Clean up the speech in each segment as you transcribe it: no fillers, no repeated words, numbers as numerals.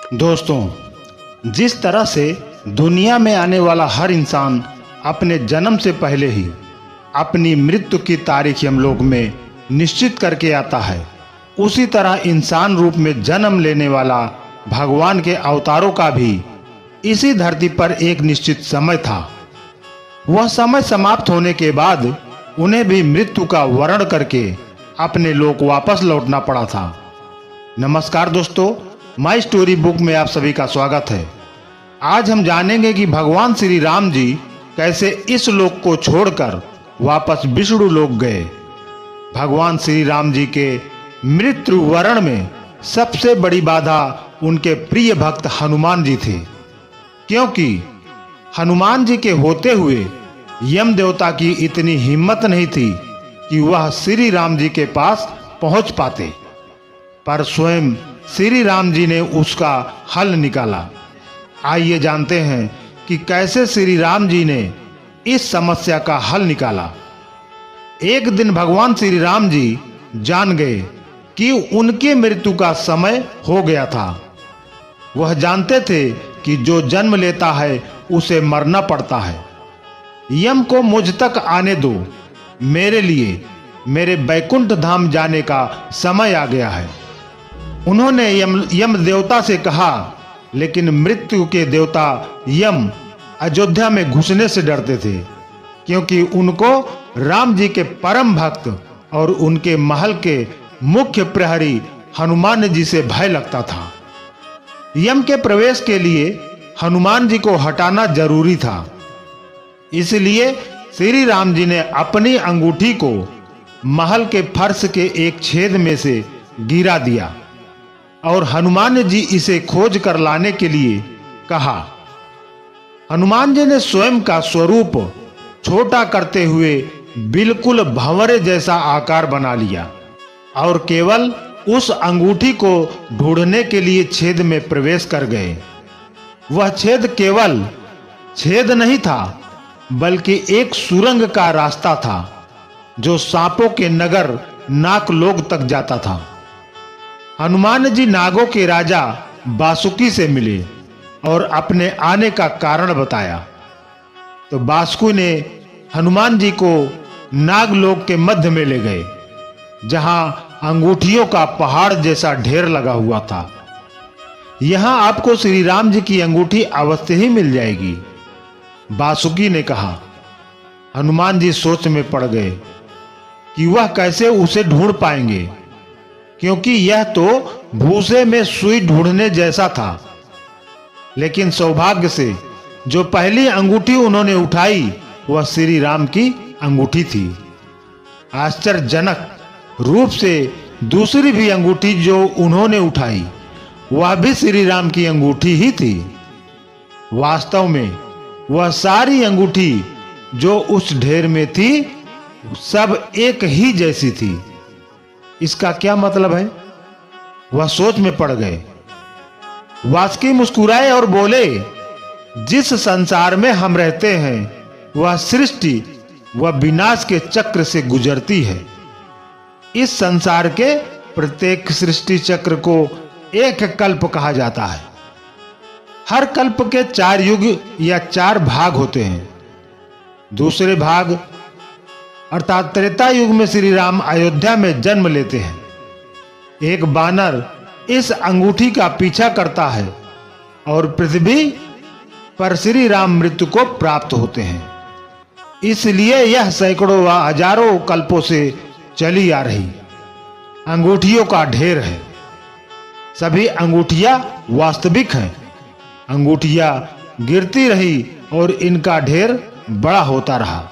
दोस्तों, जिस तरह से दुनिया में आने वाला हर इंसान अपने जन्म से पहले ही अपनी मृत्यु की तारीख यमलोक में निश्चित करके आता है, उसी तरह इंसान रूप में जन्म लेने वाला भगवान के अवतारों का भी इसी धरती पर एक निश्चित समय था। वह समय समाप्त होने के बाद उन्हें भी मृत्यु का वर्ण करके अपने लोक वापस लौटना पड़ा था। नमस्कार दोस्तों, माई स्टोरी बुक में आप सभी का स्वागत है। आज हम जानेंगे कि भगवान श्री राम जी कैसे इस लोक को छोड़कर वापस विष्णु लोक गए। भगवान श्री राम जी के मृत्यु वर्ण में सबसे बड़ी बाधा उनके प्रिय भक्त हनुमान जी थे, क्योंकि हनुमान जी के होते हुए यम देवता की इतनी हिम्मत नहीं थी कि वह श्री राम जी के पास पहुंच पाते, पर स्वयं श्री राम जी ने उसका हल निकाला। आइए जानते हैं कि कैसे श्री राम जी ने इस समस्या का हल निकाला। एक दिन भगवान श्री राम जी जान गए कि उनके मृत्यु का समय हो गया था। वह जानते थे कि जो जन्म लेता है उसे मरना पड़ता है। यम को मुझ तक आने दो, मेरे लिए मेरे बैकुंठ धाम जाने का समय आ गया है। उन्होंने यम देवता से कहा, लेकिन मृत्यु के देवता यम अयोध्या में घुसने से डरते थे, क्योंकि उनको राम जी के परम भक्त और उनके महल के मुख्य प्रहरी हनुमान जी से भय लगता था। यम के प्रवेश के लिए हनुमान जी को हटाना जरूरी था, इसलिए श्री राम जी ने अपनी अंगूठी को महल के फर्श के एक छेद में से गिरा दिया और हनुमान जी इसे खोज कर लाने के लिए कहा। हनुमान जी ने स्वयं का स्वरूप छोटा करते हुए बिल्कुल भंवरे जैसा आकार बना लिया और केवल उस अंगूठी को ढूंढने के लिए छेद में प्रवेश कर गए। वह छेद केवल छेद नहीं था, बल्कि एक सुरंग का रास्ता था जो सांपों के नगर नागलोक तक जाता था। हनुमान जी नागों के राजा बासुकी से मिले और अपने आने का कारण बताया, तो बासुकी ने हनुमान जी को नागलोक के मध्य में ले गए, जहां अंगूठियों का पहाड़ जैसा ढेर लगा हुआ था। यहां आपको श्री राम जी की अंगूठी अवश्य ही मिल जाएगी, बासुकी ने कहा। हनुमान जी सोच में पड़ गए कि वह कैसे उसे ढूंढ पाएंगे, क्योंकि यह तो भूसे में सुई ढूंढने जैसा था। लेकिन सौभाग्य से जो पहली अंगूठी उन्होंने उठाई वह श्री राम की अंगूठी थी। आश्चर्यजनक रूप से दूसरी भी अंगूठी जो उन्होंने उठाई वह भी श्री राम की अंगूठी ही थी। वास्तव में वह सारी अंगूठी जो उस ढेर में थी सब एक ही जैसी थी। इसका क्या मतलब है? वह सोच में पड़ गए। वासुकी मुस्कुराए और बोले, जिस संसार में हम रहते हैं वह सृष्टि व विनाश के चक्र से गुजरती है। इस संसार के प्रत्येक सृष्टि चक्र को एक कल्प कहा जाता है। हर कल्प के 4 युग या 4 भाग होते हैं। दूसरे भाग अर्थात त्रेता युग में श्री राम अयोध्या में जन्म लेते हैं। एक बानर इस अंगूठी का पीछा करता है और पृथ्वी पर श्री राम मृत्यु को प्राप्त होते हैं। इसलिए यह सैकड़ों व हजारों कल्पों से चली आ रही अंगूठियों का ढेर है। सभी अंगूठियां वास्तविक हैं। अंगूठियां गिरती रही और इनका ढेर बड़ा होता रहा।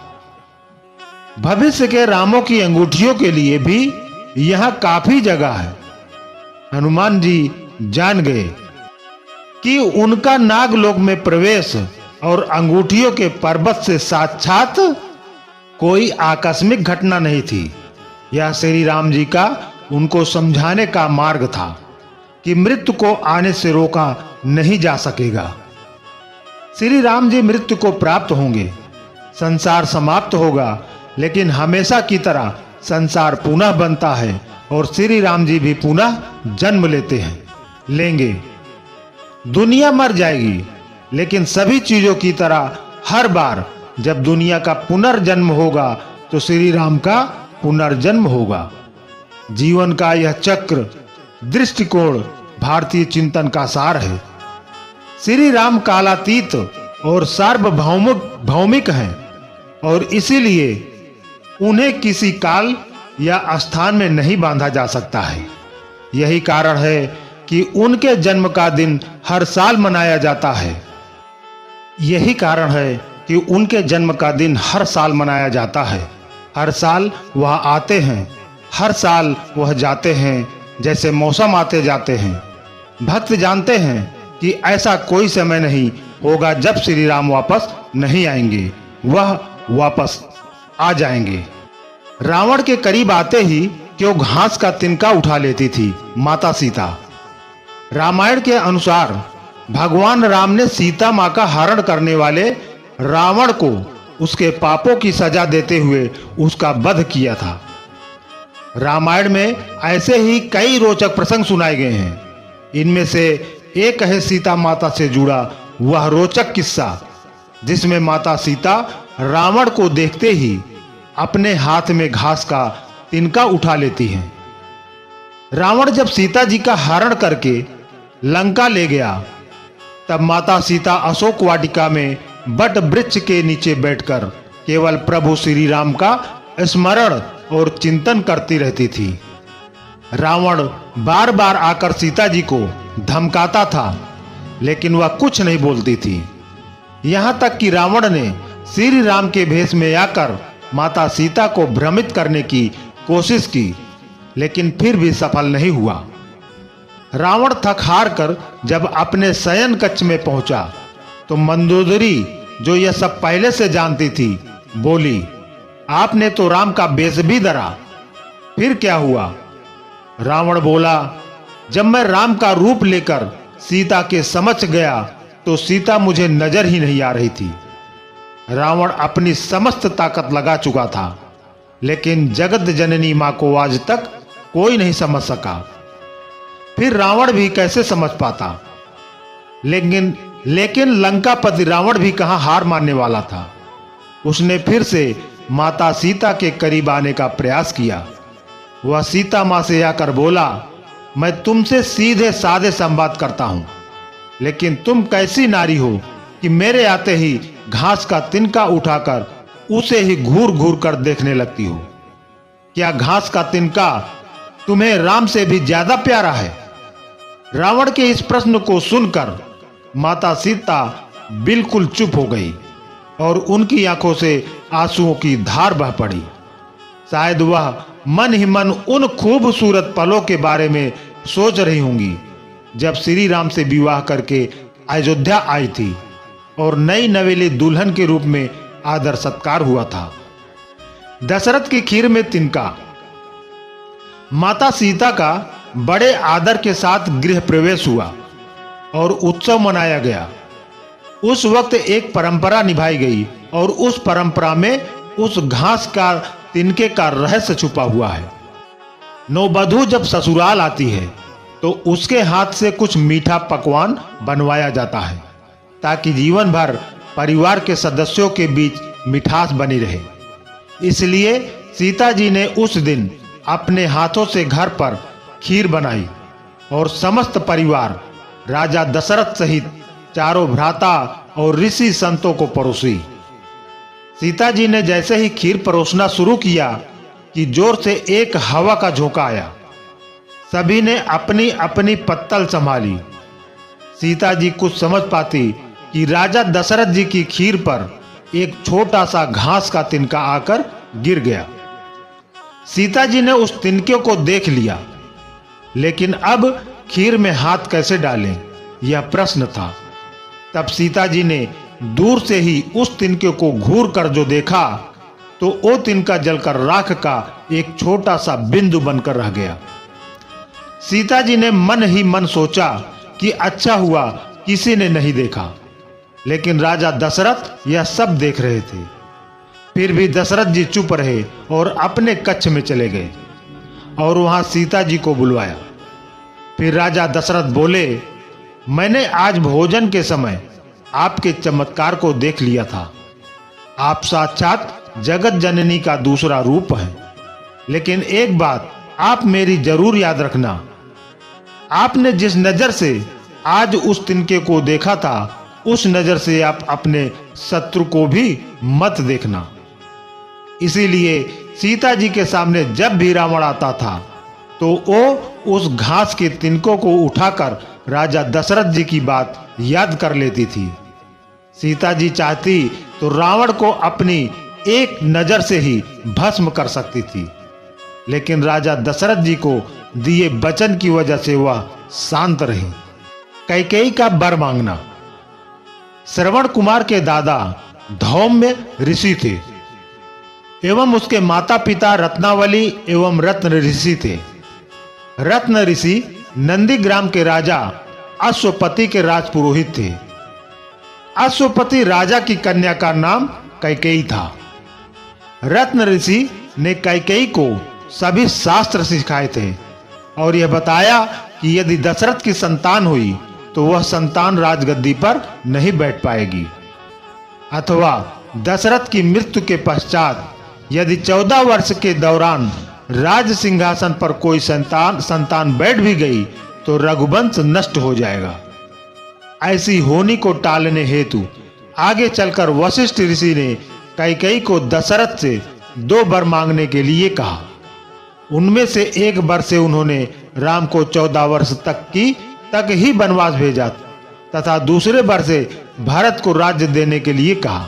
भविष्य के रामों की अंगूठियों के लिए भी यहां काफी जगह है। हनुमान जी जान गए कि उनका नागलोक में प्रवेश और अंगूठियों के पर्वत से साक्षात कोई आकस्मिक घटना नहीं थी। यह श्री राम जी का उनको समझाने का मार्ग था कि मृत्यु को आने से रोका नहीं जा सकेगा। श्री राम जी मृत्यु को प्राप्त होंगे, संसार समाप्त होगा, लेकिन हमेशा की तरह संसार पुनः बनता है और श्री राम जी भी पुनः जन्म लेते हैं लेंगे। दुनिया मर जाएगी, लेकिन सभी चीजों की तरह हर बार जब दुनिया का पुनर्जन्म होगा तो श्री राम का पुनर्जन्म होगा। जीवन का यह चक्र दृष्टिकोण भारतीय चिंतन का सार है। श्री राम कालातीत और सार्वभौमिक हैं और इसीलिए उन्हें किसी काल या स्थान में नहीं बांधा जा सकता है। यही कारण है कि उनके जन्म का दिन हर साल मनाया जाता है। यही कारण है कि उनके जन्म का दिन हर साल मनाया जाता है। हर साल वह आते हैं, हर साल वह जाते हैं, जैसे मौसम आते जाते हैं। भक्त जानते हैं कि ऐसा कोई समय नहीं होगा जब श्री राम वापस नहीं आएंगे, वह वापस आ जाएंगे। रावण के करीब आते ही क्यों घास का तिनका उठा लेती थी माता सीता। रामायण के अनुसार भगवान राम ने सीता मां का हरण करने वाले रावण को उसके पापों की सजा देते हुए उसका वध किया था। रामायण में ऐसे ही कई रोचक प्रसंग सुनाए गए हैं। इनमें से एक है सीता माता से जुड़ा वह रोचक किस्सा, जिसमें माता सीता रावण को देखते ही अपने हाथ में घास का तिनका उठा लेती हैं। रावण जब सीता जी का हरण करके लंका ले गया, तब माता सीता अशोक वाटिका में बट वृक्ष के नीचे बैठकर केवल प्रभु श्री राम का स्मरण और चिंतन करती रहती थी। रावण बार बार आकर सीता जी को धमकाता था, लेकिन वह कुछ नहीं बोलती थी। यहां तक कि रावण ने श्री राम के भेष में आकर माता सीता को भ्रमित करने की कोशिश की, लेकिन फिर भी सफल नहीं हुआ। रावण थक हार कर जब अपने शयन कक्ष में पहुंचा तो मंदोदरी, जो यह सब पहले से जानती थी, बोली, आपने तो राम का बेश भी धरा, फिर क्या हुआ? रावण बोला, जब मैं राम का रूप लेकर सीता के समक्ष गया तो सीता मुझे नजर ही नहीं आ रही थी। रावण अपनी समस्त ताकत लगा चुका था, लेकिन जगत जननी मां को आज तक कोई नहीं समझ सका। फिर रावण भी कैसे समझ पाता? लेकिन लंकापति रावण भी कहां हार मानने वाला था। उसने फिर से माता सीता के करीब आने का प्रयास किया। वह सीता मां से आकर बोला, मैं तुमसे सीधे साधे संवाद करता हूं, लेकिन तुम कैसी नारी हो कि मेरे आते ही घास का तिनका उठाकर उसे ही घूर घूर कर देखने लगती हो। क्या घास का तिनका तुम्हें राम से भी ज्यादा प्यारा है? रावण के इस प्रश्न को सुनकर माता सीता बिल्कुल चुप हो गई और उनकी आंखों से आंसुओं की धार बह पड़ी। शायद वह मन ही मन उन खूबसूरत पलों के बारे में सोच रही होंगी जब श्री राम से विवाह करके अयोध्या आई थी और नई नवेली दुल्हन के रूप में आदर सत्कार हुआ था। दशरथ की खीर में तिनका। माता सीता का बड़े आदर के साथ गृह प्रवेश हुआ और उत्सव मनाया गया। उस वक्त एक परंपरा निभाई गई और उस परंपरा में उस घास का तिनके का रहस्य छुपा हुआ है। नववधू जब ससुराल आती है तो उसके हाथ से कुछ मीठा पकवान बनवाया जाता है, ताकि जीवन भर परिवार के सदस्यों के बीच मिठास बनी रहे। इसलिए सीता जी ने उस दिन अपने हाथों से घर पर खीर बनाई और समस्त परिवार, राजा दशरथ सहित चारों भ्राता और ऋषि संतों को परोसी। सीता जी ने जैसे ही खीर परोसना शुरू किया कि जोर से एक हवा का झोंका आया। सभी ने अपनी अपनी पत्तल संभाली। सीता जी कुछ समझ पाती कि राजा दशरथ जी की खीर पर एक छोटा सा घास का तिनका आकर गिर गया। सीता जी ने उस तिनके को देख लिया, लेकिन अब खीर में हाथ कैसे डालें, यह प्रश्न था। तब सीता जी ने दूर से ही उस तिनके को घूर कर जो देखा तो वो तिनका जलकर राख का एक छोटा सा बिंदु बनकर रह गया। सीता जी ने मन ही मन सोचा कि अच्छा हुआ किसी ने नहीं देखा, लेकिन राजा दशरथ यह सब देख रहे थे। फिर भी दशरथ जी चुप रहे और अपने कक्ष में चले गए और वहां सीता जी को बुलवाया। फिर राजा दशरथ बोले, मैंने आज भोजन के समय आपके चमत्कार को देख लिया था। आप साक्षात जगत जननी का दूसरा रूप हैं। लेकिन एक बात आप मेरी जरूर याद रखना, आपने जिस नजर से आज उस तिनके को देखा था, उस नजर से आप अपने शत्रु को भी मत देखना। इसीलिए सीता जी के सामने जब भी रावण आता था तो वो उस घास के तिनकों को उठाकर राजा दशरथ जी की बात याद कर लेती थी। सीता जी चाहती तो रावण को अपनी एक नजर से ही भस्म कर सकती थी, लेकिन राजा दशरथ जी को दिए वचन की वजह से वह शांत रही। कैकेयी का वर मांगना। श्रवण कुमार के दादा धौम्य ऋषि थे एवं उसके माता पिता रत्नावली एवं रत्न ऋषि थे। रत्न ऋषि नंदीग्राम के राजा अश्वपति के राजपुरोहित थे। अश्वपति राजा की कन्या का नाम कैकेयी था। रत्न ऋषि ने कैकेयी को सभी शास्त्र सिखाए थे और यह बताया कि यदि दशरथ की संतान हुई तो वह संतान राजगद्दी पर नहीं बैठ पाएगी, अथवा दशरथ की मृत्यु के पश्चात यदि 14 वर्ष के दौरान राज सिंहासन पर कोई संतान बैठ भी गई तो रघुवंश नष्ट हो जाएगा। ऐसी होनी को टालने हेतु आगे चलकर वशिष्ठ ऋषि ने कैकेयी को दशरथ से 2 वर मांगने के लिए कहा। उनमें से एक वर से उन्होंने राम को 14 वर्ष तक ही वनवास भेजा तथा दूसरे वर से भारत को राज्य देने के लिए कहा।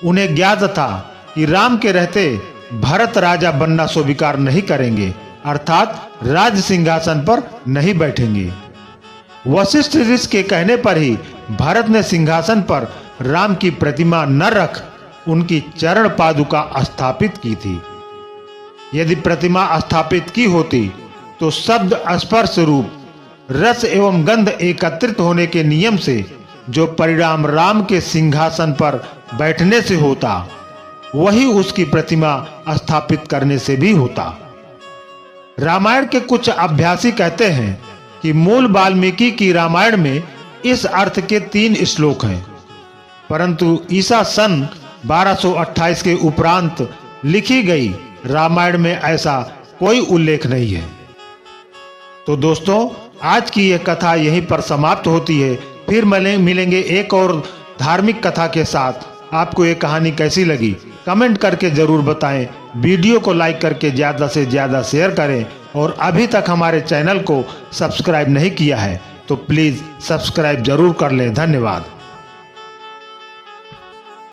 उन्हें ज्ञात था कि राम के रहते भरत राजा बनना स्वीकार नहीं करेंगे, अर्थात राज सिंहासन पर नहीं बैठेंगे। वशिष्ठ ऋषि के कहने पर ही भरत ने सिंहासन पर राम की प्रतिमा न रख उनकी चरण पादुका स्थापित की थी। यदि प्रतिमा स्थापित की होती तो शब्द स्पर्श रूप रस एवं गंध एकत्रित होने के नियम से जो परिणाम राम के सिंहासन पर बैठने से होता, वही उसकी प्रतिमा स्थापित करने से भी होता। रामायण के कुछ अभ्यासी कहते हैं कि मूल वाल्मीकि की रामायण में इस अर्थ के 3 श्लोक हैं, परंतु ईसा सन 1228 के उपरांत लिखी गई रामायण में ऐसा कोई उल्लेख नहीं है। तो दोस्तों, आज की यह कथा यहीं पर समाप्त होती है। फिर मिलेंगे एक और धार्मिक कथा के साथ। आपको ये कहानी कैसी लगी कमेंट करके जरूर बताएं। वीडियो को लाइक करके ज़्यादा से ज़्यादा शेयर करें और अभी तक हमारे चैनल को सब्सक्राइब नहीं किया है तो प्लीज़ सब्सक्राइब जरूर कर लें। धन्यवाद।